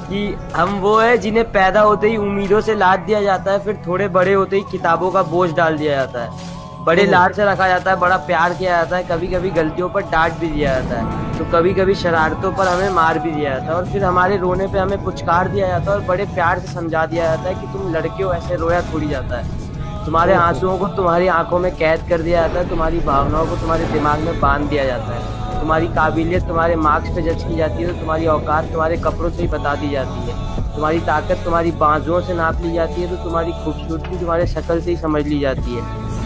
कि हम वो है जिन्हें पैदा होते ही उम्मीदों से लाद दिया जाता है, फिर थोड़े बड़े होते ही किताबों का बोझ डाल दिया जाता है, बड़े लाड से रखा जाता है, बड़ा प्यार किया जाता है, कभी कभी गलतियों पर डांट भी दिया जाता है, तो कभी कभी शरारतों पर हमें मार भी दिया जाता है, और फिर हमारे रोने पे हमें पुचकार दिया जाता है और बड़े प्यार से समझा दिया जाता है कि तुम लड़के हो, ऐसे रोया थोड़ी जाता है। तुम्हारे आंसुओं को तुम्हारी आंखों में कैद कर दिया जाता है, तुम्हारी भावनाओं को तुम्हारे दिमाग में बांध दिया जाता है, तुम्हारी काबिलियत तुम्हारे मार्क्स पे जज की जाती है, तो तुम्हारी औकात तुम्हारे कपड़ों से ही बता दी जाती है, तुम्हारी ताकत तुम्हारी बाजुओं से नाप ली जाती है, तो तुम्हारी खूबसूरती तुम्हारे शक्ल से ही समझ ली जाती है,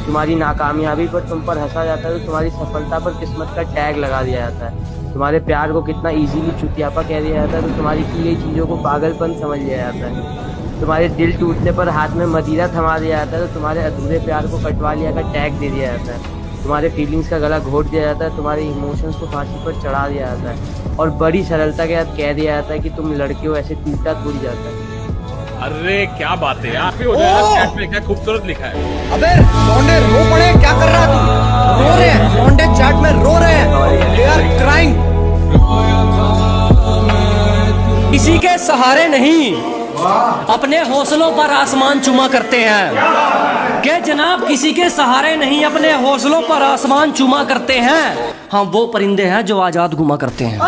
तुम्हारी नाकामयाबी पर तुम पर हंसा जाता है, तो तुम्हारी सफलता पर किस्मत का टैग लगा दिया जाता है, तुम्हारे प्यार को कितना इजीली चुतियापा कह दिया जाता है, तो तुम्हारी की गई चीज़ों को पागलपन समझ लिया जाता है, तुम्हारे दिल टूटने पर हाथ में मदिरा थमा दिया जाता है, तो तुम्हारे अधूरे प्यार को कटवा लिया का टैग दे दिया जाता है, तुम्हारे फीलिंग्स का गला घोट दिया जाता है, तुम्हारे इमोशंस को फांसी पर चढ़ा दिया जाता है, और बड़ी सरलता के साथ कह दिया जाता है कि तुम लड़के हो, ऐसे टूटा थोड़ी जाता है। अरे क्या बात है यार, चैट में क्या खूबसूरत लिखा है। अबे लौंडे रो पड़े, क्या कर रहा है तू? रो रहे हैं लौंडे, चैट में रो रहे हैं, दे आर क्राइंग। किसी के सहारे नहीं, अपने हौसलों पर आसमान चूमा करते हैं। के जनाब किसी के सहारे नहीं, अपने हौसलों पर आसमान चूमा करते हैं। हम वो परिंदे हैं जो आजाद घुमा करते हैं।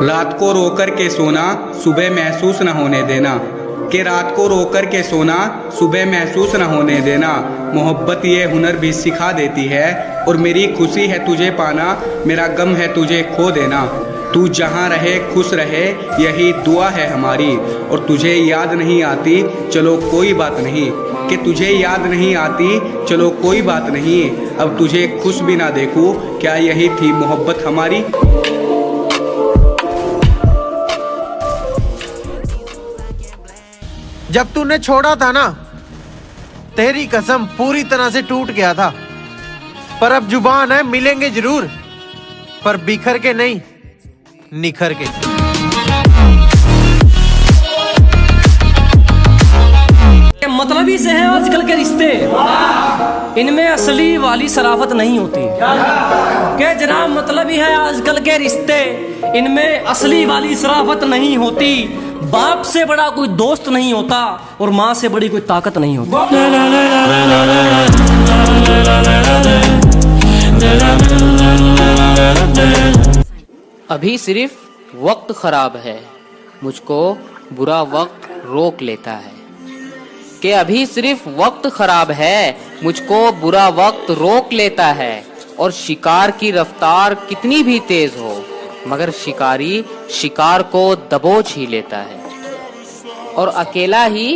रात को रोकर के सोना सुबह महसूस न होने देना, कि रात को रोकर के सोना सुबह महसूस न होने देना। मोहब्बत ये हुनर भी सिखा देती है, और मेरी खुशी है तुझे पाना, मेरा गम है तुझे खो देना। तू जहाँ रहे खुश रहे, यही दुआ है हमारी। और तुझे याद नहीं आती चलो कोई बात नहीं, कि तुझे याद नहीं आती चलो कोई बात नहीं। अब तुझे खुश भी ना देखूं, क्या यही थी मोहब्बत हमारी। जब तूने छोड़ा था ना, तेरी कसम पूरी तरह से टूट गया था। पर अब जुबान है, मिलेंगे जरूर, पर बिखर के नहीं, निखर के। मतलबी से हैं आजकल के रिश्ते, इनमें असली वाली शराफत नहीं होती। के जनाब मतलबी है आजकल के रिश्ते, इनमें असली वाली शराफत नहीं होती। बाप से बड़ा कोई दोस्त नहीं होता, और माँ से बड़ी कोई ताकत नहीं होती। अभी सिर्फ वक्त खराब है, मुझको बुरा वक्त रोक लेता है। कि अभी सिर्फ वक्त खराब है, मुझको बुरा वक्त रोक लेता है। और शिकार की रफ्तार कितनी भी तेज हो, मगर शिकारी शिकार को दबोच ही लेता है। और अकेला ही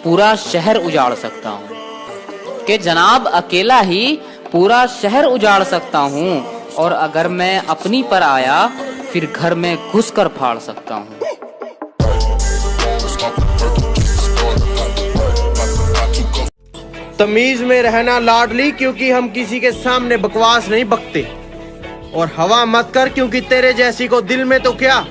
पूरा शहर उजाड़ सकता हूँ। कि जनाब अकेला ही पूरा शहर उजाड़ सकता हूँ, और अगर मैं अपनी पर आया फिर घर में घुस कर फाड़ सकता हूँ। तमीज में रहना लाडली, क्योंकि हम किसी के सामने बकवास नहीं बकते। और हवा मत कर, क्योंकि तेरे जैसी को दिल में तो क्या,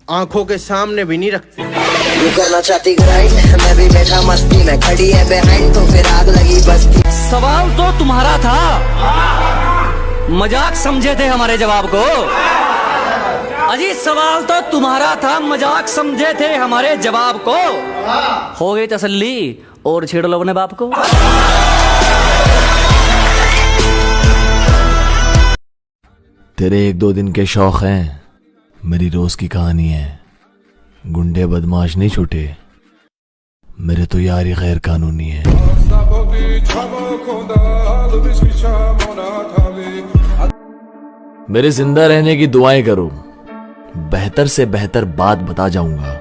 आंखों के सामने भी नहीं रखते। तू करना चाहती ग्राइंड, मैं भी बैठा मस्ती में, खड़ी है बिहाइंड तो फिर आग लगी बस्ती। सवाल तो तुम्हारा था, मजाक समझे थे हमारे जवाब को। अजी सवाल तो तुम्हारा था, मजाक समझे थे हमारे जवाब को। हो गई तसल्ली, और छेड़ लो अपने बाप को। तेरे एक दो दिन के शौक हैं, मेरी रोज की कहानी है। गुंडे बदमाश नहीं छूटे, मेरे तो यार ही गैर कानूनी है। मेरे जिंदा रहने की दुआएं करो, बेहतर से बेहतर बात बता जाऊंगा।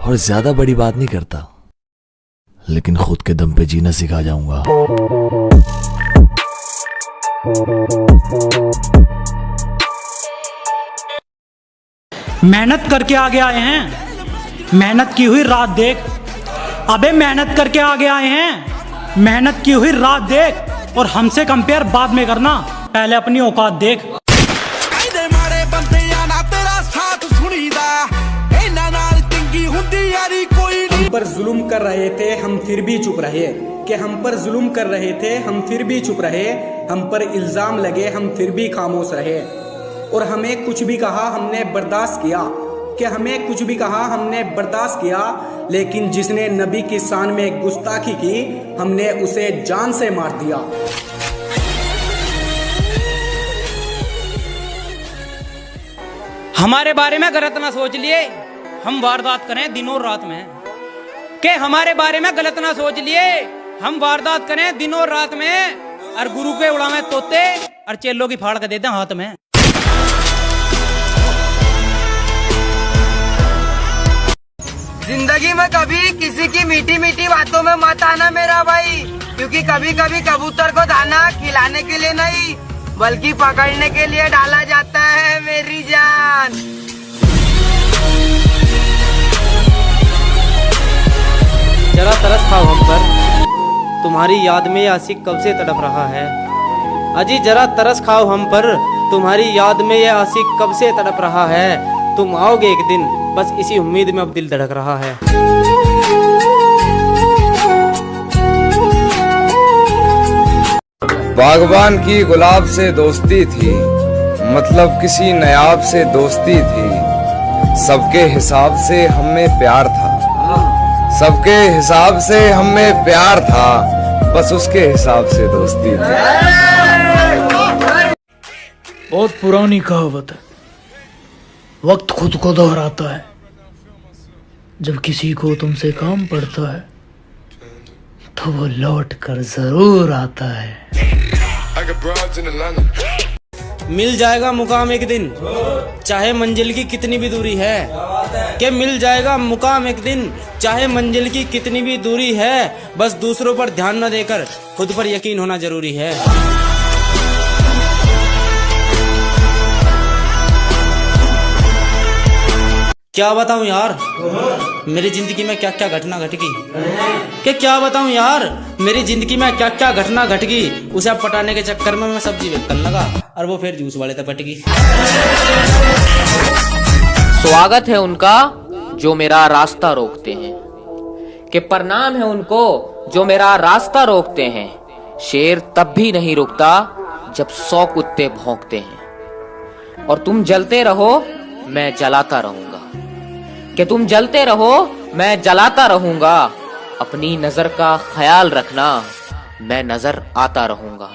और ज्यादा बड़ी बात नहीं करता, लेकिन खुद के दम पे जीना सिखा जाऊंगा। मेहनत करके आगे आए हैं, मेहनत की हुई रात देख। अबे मेहनत करके आगे आए हैं, मेहनत की हुई रात देख। और हमसे कंपेयर बाद में करना, पहले अपनी औकात देख। मारे बंदे आना तेरा साथ सुनीदा, इन्हां नाल चंगी हुंदी यारी कोई नहीं। हम पर जुल्म कर रहे थे हम फिर भी चुप रहे, कि हम पर जुल्म कर रहे थे हम फिर भी चुप रहे, हम पर इल्जाम लगे हम फिर भी खामोश रहे। और हमें कुछ भी कहा हमने बर्दाश्त किया, कि हमें कुछ भी कहा हमने बर्दाश्त किया, लेकिन जिसने नबी की शान में गुस्ताखी की हमने उसे जान से मार दिया। हमारे बारे में गलत ना सोच लिए हम वारदात करें दिनों रात में, के हमारे बारे में गलत ना सोच लिए हम वारदात करें दिनों रात में, और गुरु के उड़ावे तोते और चेलों की फाड़ के देते हाथ में। जिंदगी में कभी किसी की मीठी मीठी बातों में मत आना मेरा भाई, क्योंकि कभी कभी कबूतर को दाना खिलाने के लिए नहीं बल्कि पकड़ने के लिए डाला जाता है मेरी जान। जरा तरस खाओ हम पर, तुम्हारी याद में ये आशिक कब से तड़प रहा है। अजी जरा तरस खाओ हम पर, तुम्हारी याद में ये आशिक कब से तड़प रहा है। तुम आओगे एक दिन, बस इसी उम्मीद में अब दिल धड़क रहा है। बागबान की गुलाब से दोस्ती थी, मतलब किसी नायाब से दोस्ती थी। सबके हिसाब से हमें प्यार था, सबके हिसाब से हमें प्यार था, बस उसके हिसाब से दोस्ती थी। बहुत पुरानी कहावत है, वक्त खुद को दोहराता है। जब किसी को तुमसे काम पड़ता है तो वो लौट कर जरूर आता है। मिल जाएगा मुकाम एक दिन, चाहे मंजिल की कितनी भी दूरी है। कि मिल जाएगा मुकाम एक दिन, चाहे मंजिल की कितनी भी दूरी है। बस दूसरों पर ध्यान न देकर खुद पर यकीन होना जरूरी है। क्या बताऊं यार मेरी जिंदगी में क्या क्या घटना घट गई, कि क्या बताऊं यार मेरी जिंदगी में क्या क्या घटना घट गई। उसे पटाने के चक्कर में मैं सब्जी बेचने लगा और वो फिर जूस वाले तक पट गई। स्वागत है उनका जो मेरा रास्ता रोकते हैं, कि प्रणाम है उनको जो मेरा रास्ता रोकते हैं। शेर तब भी नहीं रुकता जब 100 कुत्ते भौंकते हैं। और तुम जलते रहो मैं जलाता रहूंगा, कि तुम जलते रहो मैं जलाता रहूंगा। अपनी नजर का ख्याल रखना, मैं नजर आता रहूंगा।